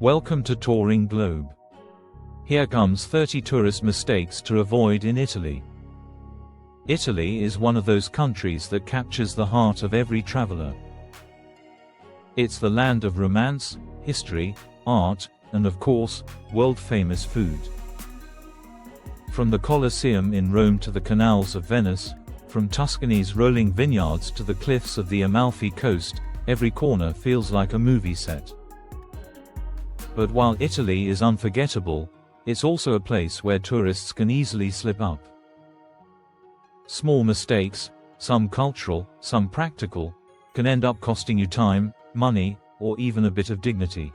Welcome to Touring Globe. Here comes 30 tourist mistakes to avoid in Italy. Italy is one of those countries that captures the heart of every traveler. It's the land of romance, history, art, and of course, world-famous food. From the Colosseum in Rome to the canals of Venice, from Tuscany's rolling vineyards to the cliffs of the Amalfi Coast, every corner feels like a movie set. But while Italy is unforgettable, it's also a place where tourists can easily slip up. Small mistakes, some cultural, some practical, can end up costing you time, money, or even a bit of dignity.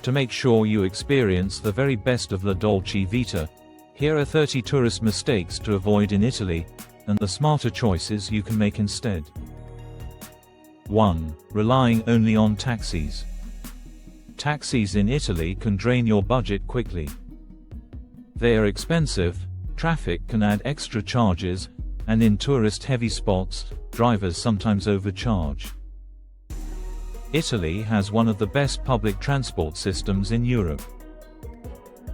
To make sure you experience the very best of La Dolce Vita, here are 30 tourist mistakes to avoid in Italy, and the smarter choices you can make instead. 1. Relying only on taxis. Taxis in Italy can drain your budget quickly. They are expensive, traffic can add extra charges, and in tourist-heavy spots, drivers sometimes overcharge. Italy has one of the best public transport systems in Europe.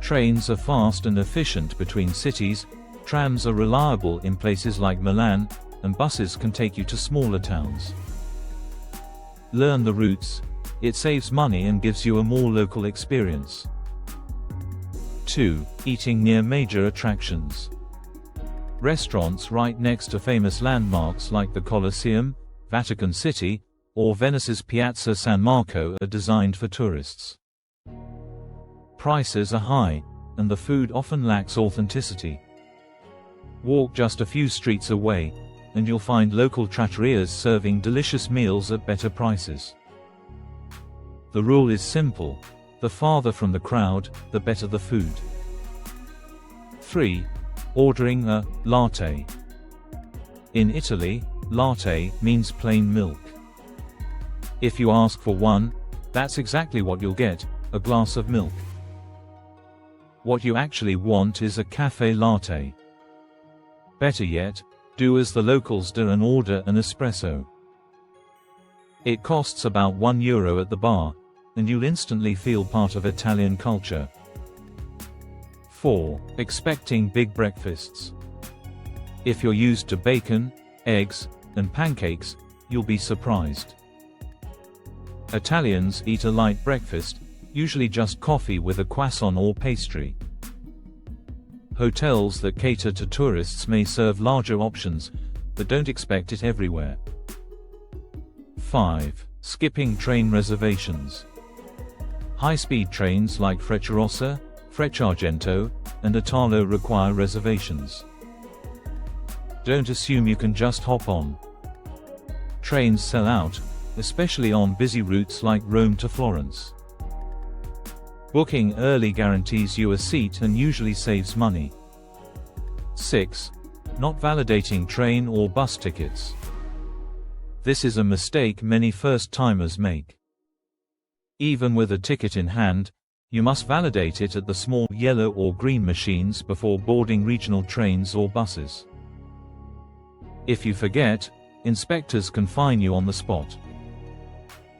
Trains are fast and efficient between cities, trams are reliable in places like Milan, and buses can take you to smaller towns. Learn the routes. It saves money and gives you a more local experience. 2. Eating near major attractions. Restaurants right next to famous landmarks like the Colosseum, Vatican City, or Venice's Piazza San Marco are designed for tourists. Prices are high, and the food often lacks authenticity. Walk just a few streets away, and you'll find local trattorias serving delicious meals at better prices. The rule is simple: the farther from the crowd, the better the food. 3. Ordering a latte. In Italy, latte means plain milk. If you ask for one, that's exactly what you'll get, a glass of milk. What you actually want is a café latte. Better yet, do as the locals do and order an espresso. It costs about €1 at the bar, and you'll instantly feel part of Italian culture. 4. Expecting big breakfasts. If you're used to bacon, eggs, and pancakes, you'll be surprised. Italians eat a light breakfast, usually just coffee with a croissant or pastry. Hotels that cater to tourists may serve larger options, but don't expect it everywhere. 5. Skipping train reservations. High-speed trains like Frecciarossa, Frecciargento, and Italo require reservations. Don't assume you can just hop on. Trains sell out, especially on busy routes like Rome to Florence. Booking early guarantees you a seat and usually saves money. 6. Not validating train or bus tickets. This is a mistake many first-timers make. Even with a ticket in hand, you must validate it at the small yellow or green machines before boarding regional trains or buses. If you forget, inspectors can fine you on the spot.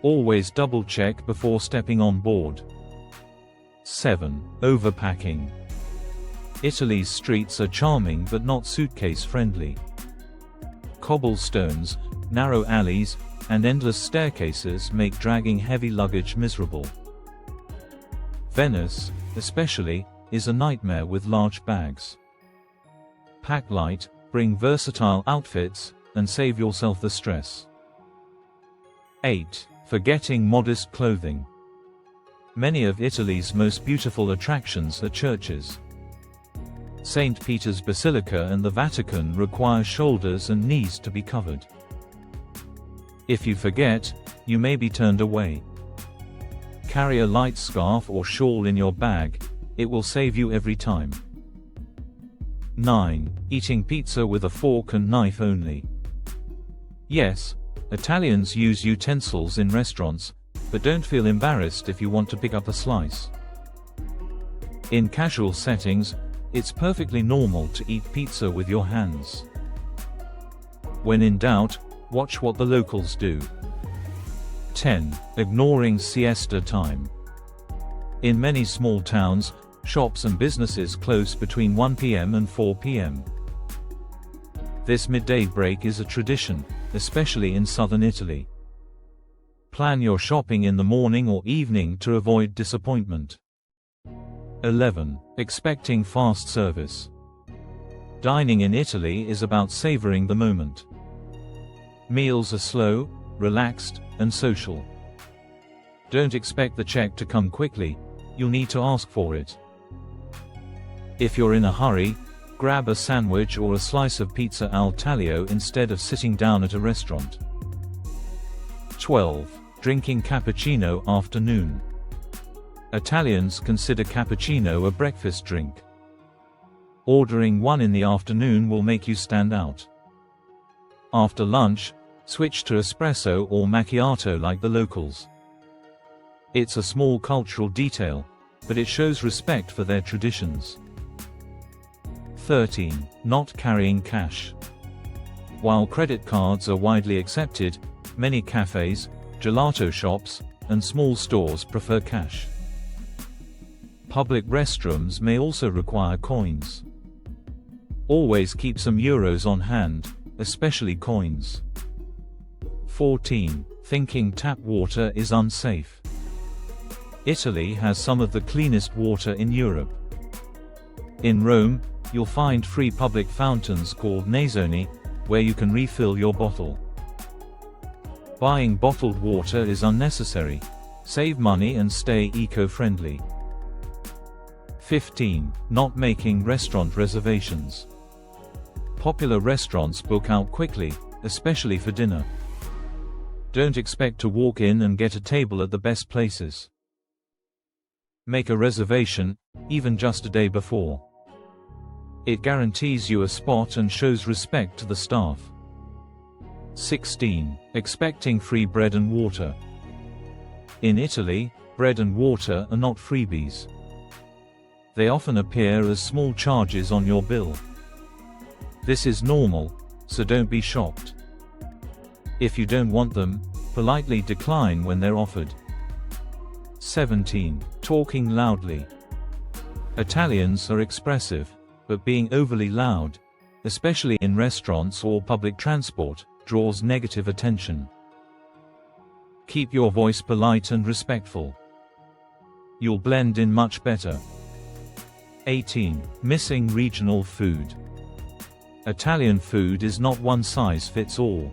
Always double-check before stepping on board. 7. Overpacking. Italy's streets are charming but not suitcase-friendly. Cobblestones, narrow alleys, and endless staircases make dragging heavy luggage miserable. Venice, especially, is a nightmare with large bags. Pack light, bring versatile outfits, and save yourself the stress. 8. Forgetting modest clothing. Many of Italy's most beautiful attractions are churches. St. Peter's Basilica and the Vatican require shoulders and knees to be covered. If you forget, you may be turned away. Carry a light scarf or shawl in your bag, it will save you every time. 9. Eating pizza with a fork and knife only. Yes, Italians use utensils in restaurants, but don't feel embarrassed if you want to pick up a slice. In casual settings, it's perfectly normal to eat pizza with your hands. When in doubt, watch what the locals do. 10. Ignoring siesta time. In many small towns, shops and businesses close between 1 p.m. and 4 p.m. This midday break is a tradition, especially in southern Italy. Plan your shopping in the morning or evening to avoid disappointment. 11. Expecting fast service. Dining in Italy is about savoring the moment. Meals are slow, relaxed, and social. Don't expect the check to come quickly, you'll need to ask for it. If you're in a hurry, grab a sandwich or a slice of pizza al taglio instead of sitting down at a restaurant. 12. Drinking cappuccino after noon. Italians consider cappuccino a breakfast drink. Ordering one in the afternoon will make you stand out. After lunch, switch to espresso or macchiato like the locals. It's a small cultural detail, but it shows respect for their traditions. 13. Not carrying cash. While credit cards are widely accepted, many cafes, gelato shops, and small stores prefer cash. Public restrooms may also require coins. Always keep some euros on hand, especially coins. 14. Thinking tap water is unsafe. Italy has some of the cleanest water in Europe. In Rome, you'll find free public fountains called nasoni, where you can refill your bottle. Buying bottled water is unnecessary. Save money and stay eco-friendly. 15. Not making restaurant reservations. Popular restaurants book out quickly, especially for dinner. Don't expect to walk in and get a table at the best places. Make a reservation, even just a day before. It guarantees you a spot and shows respect to the staff. 16. Expecting free bread and water. In Italy, bread and water are not freebies. They often appear as small charges on your bill. This is normal, so don't be shocked. If you don't want them, politely decline when they're offered. 17. Talking loudly. Italians are expressive, but being overly loud, especially in restaurants or public transport, draws negative attention. Keep your voice polite and respectful. You'll blend in much better. 18. Missing regional food. Italian food is not one size fits all.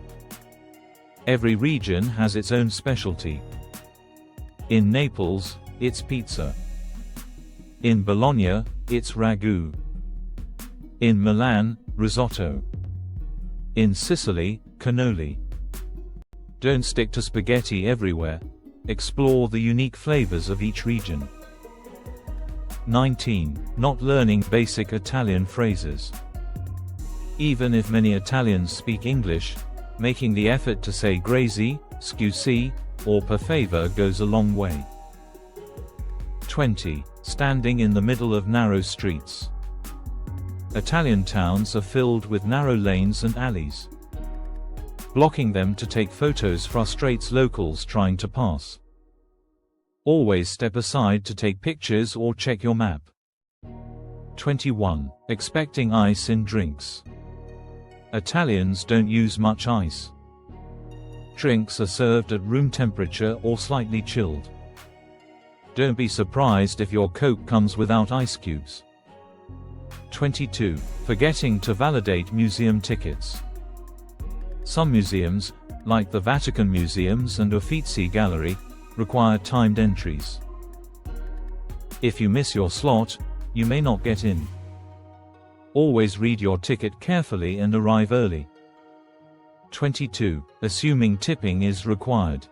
Every region has its own specialty. In Naples, it's pizza. In Bologna, it's ragu. In Milan, risotto. In Sicily, cannoli. Don't stick to spaghetti everywhere. Explore the unique flavors of each region. 19. Not learning basic Italian phrases. Even if many Italians speak English, making the effort to say grazie, scusi, or per favor goes a long way. 20. Standing in the middle of narrow streets. Italian towns are filled with narrow lanes and alleys. Blocking them to take photos frustrates locals trying to pass. Always step aside to take pictures or check your map. 21. Expecting ice in drinks. Italians don't use much ice. Drinks are served at room temperature or slightly chilled. Don't be surprised if your Coke comes without ice cubes. 22. Forgetting to validate museum tickets. Some museums, like the Vatican Museums and Uffizi Gallery, require timed entries. If you miss your slot, you may not get in. Always read your ticket carefully and arrive early. 22. Assuming tipping is required.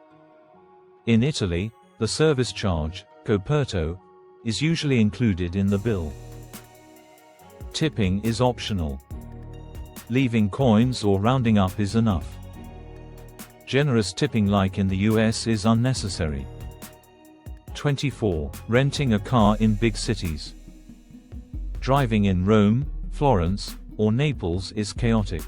In Italy, the service charge, coperto, is usually included in the bill. Tipping is optional. Leaving coins or rounding up is enough. Generous tipping like in the US is unnecessary. 24. Renting a car in big cities. Driving in Rome, Florence, or Naples is chaotic.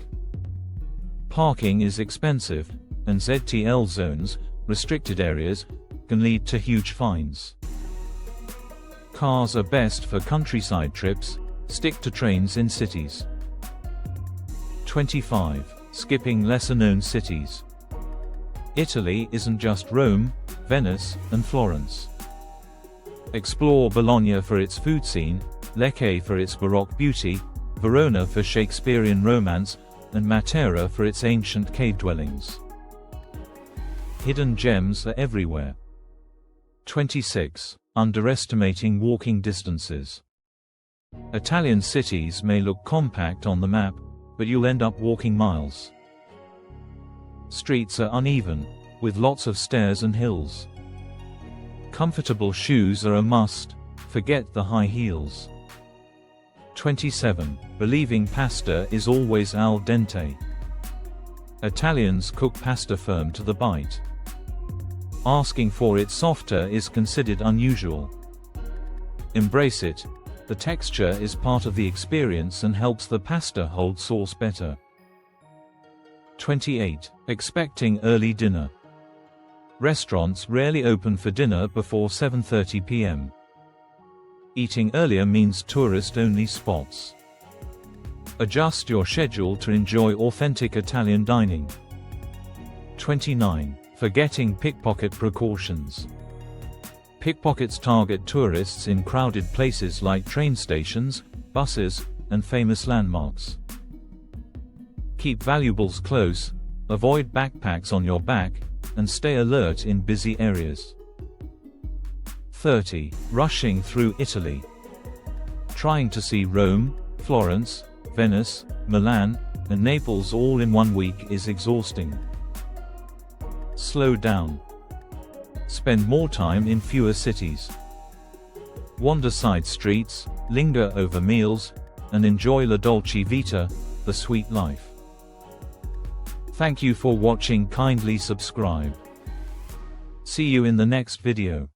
Parking is expensive, and ZTL zones, restricted areas, can lead to huge fines. Cars are best for countryside trips, stick to trains in cities. 25. Skipping lesser-known cities. Italy isn't just Rome, Venice, and Florence. Explore Bologna for its food scene, Lecce for its Baroque beauty, Verona for Shakespearean romance, and Matera for its ancient cave dwellings. Hidden gems are everywhere. 26. Underestimating walking distances. Italian cities may look compact on the map, but you'll end up walking miles. Streets are uneven, with lots of stairs and hills. Comfortable shoes are a must, forget the high heels. 27. Believing pasta is always al dente. Italians cook pasta firm to the bite. Asking for it softer is considered unusual. Embrace it. The texture is part of the experience and helps the pasta hold sauce better. 28. Expecting early dinner. Restaurants rarely open for dinner before 7:30 p.m. Eating earlier means tourist-only spots. Adjust your schedule to enjoy authentic Italian dining. 29. Forgetting pickpocket precautions. Pickpockets target tourists in crowded places like train stations, buses, and famous landmarks. Keep valuables close, avoid backpacks on your back, and stay alert in busy areas. 30. Rushing through Italy. Trying to see Rome, Florence, Venice, Milan, and Naples all in 1 week is exhausting. Slow down. Spend more time in fewer cities. Wander side streets, linger over meals, and enjoy la Dolce Vita, the sweet life. Thank you for watching. Kindly subscribe. See you in the next video.